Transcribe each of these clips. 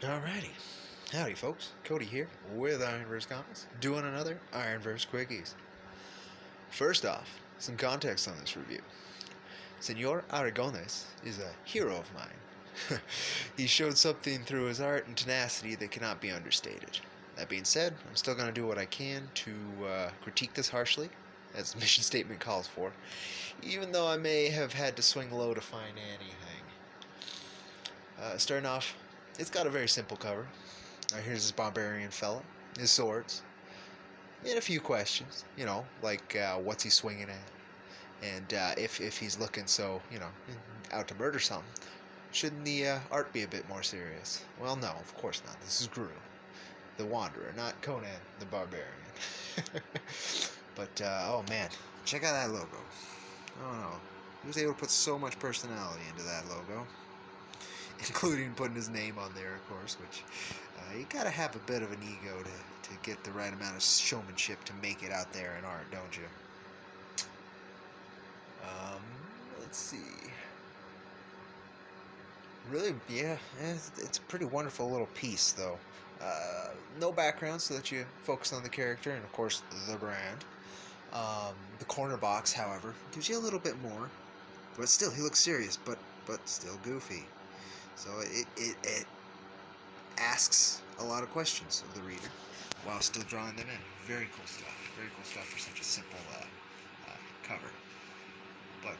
Alrighty. Howdy, folks. Cody here with IronVerse Comics, doing another IronVerse Quickies. First off, some context on this review. Senor Aragones is a hero of mine. He showed something through his art and tenacity that cannot be understated. That being said, I'm still going to do what I can to critique this harshly, as the mission statement calls for, even though I may have had to swing low to find anything. Starting off, it's got a very simple cover. Here's this barbarian fella, his swords, and a few questions, like what's he swinging at, and if he's looking so, out to murder something, shouldn't the art be a bit more serious? Well, no, of course not. This is Groo, the Wanderer, not Conan the Barbarian. But oh man, check out that logo. Oh no, he was able to put so much personality into that logo, including putting his name on there, of course, which you gotta have a bit of an ego to get the right amount of showmanship to make it out there in art, don't you? Let's see. Really, yeah, it's a pretty wonderful little piece, though. No background, so that you focus on the character and, of course, the brand. The corner box, however, gives you a little bit more, but still, he looks serious, but still goofy. So it asks a lot of questions of the reader while still drawing them in. Very cool stuff. Very cool stuff for such a simple cover. But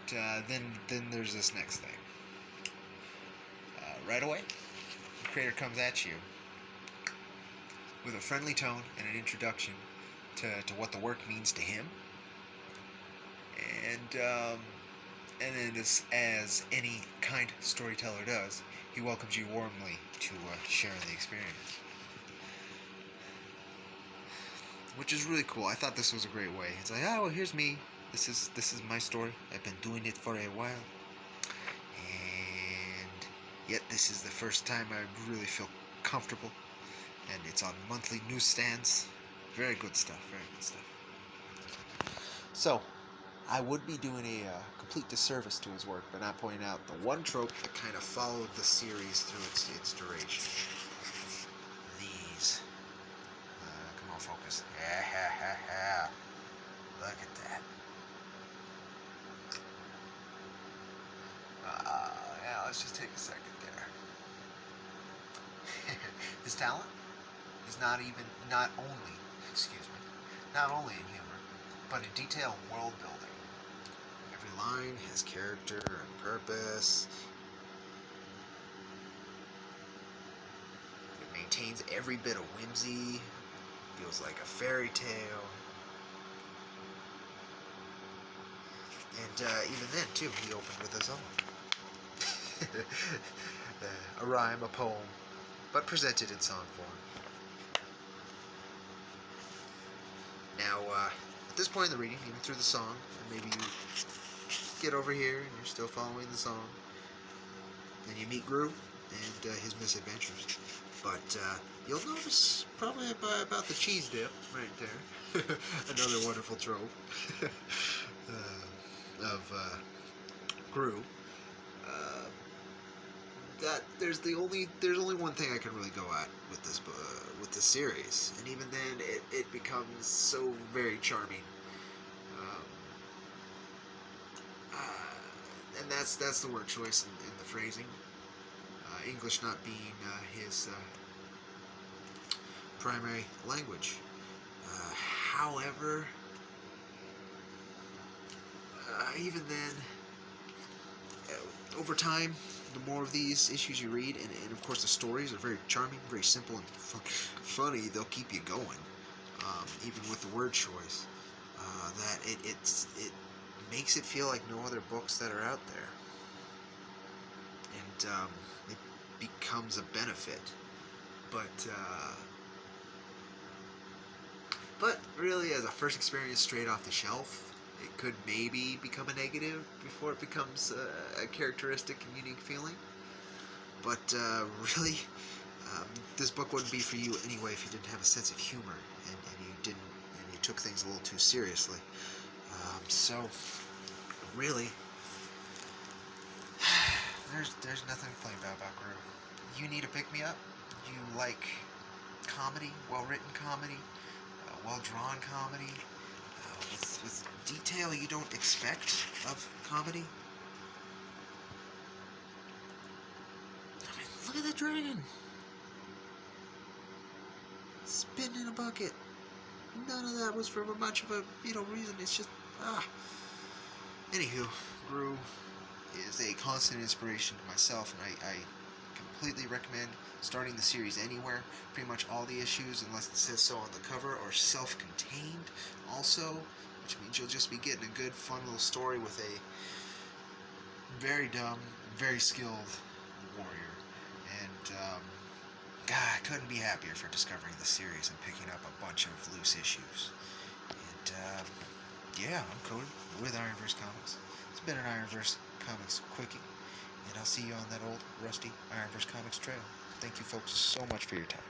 then there's this next thing. Right away, the creator comes at you with a friendly tone and an introduction to what the work means to him. And then as any kind storyteller does, he welcomes you warmly to share in the experience. Which is really cool. I thought this was a great way. It's like, oh, well, here's me. This is my story. I've been doing it for a while. And yet this is the first time I really feel comfortable. And it's on monthly newsstands. Very good stuff. Very good stuff. So, I would be doing a complete disservice to his work by not pointing out the one trope that kind of followed the series through its duration. These. Come on, focus. Look at that. Yeah, let's just take a second there. His talent is not only in humor, but in detail and world building. Every line has character and purpose. It maintains every bit of whimsy. Feels like a fairy tale. And even then, too, he opened with a song. A rhyme, a poem, but presented in song form. Now, at this point in the reading, even through the song, and maybe you get over here and you're still following the song, then you meet Groo and his misadventures. But you'll notice probably about the cheese dip right there. Another wonderful trope of Groo. That there's only one thing I can really go at with this series, and even then it becomes so very charming. And that's the word choice in the phrasing. English not being his primary language. However, even then, over time, the more of these issues you read, and of course the stories are very charming, very simple and funny, they'll keep you going, even with the word choice, that it makes it feel like no other books that are out there, and it becomes a benefit, but really, as a first experience straight off the shelf, it could maybe become a negative before it becomes a characteristic and unique feeling. But really, this book wouldn't be for you anyway if you didn't have a sense of humor and you took things a little too seriously. So really, there's nothing to complain about Groo. You need a pick me up? you like comedy, well-written comedy, well-drawn comedy, with detail you don't expect of comedy. I mean, look at that dragon! Spitting in a bucket. None of that was for much of a, reason. It's just, Anywho, Groo is a constant inspiration to myself, and I completely recommend starting the series anywhere. Pretty much all the issues, unless it says so on the cover, are self-contained also, which means you'll just be getting a good, fun little story with a very dumb, very skilled warrior. And, God, I couldn't be happier for discovering the series and picking up a bunch of loose issues. And, yeah, I'm Cody with IronVerse Comics. It's been an IronVerse Comics Quickie, and I'll see you on that old, rusty IronVerse Comics trail. Thank you folks so much for your time.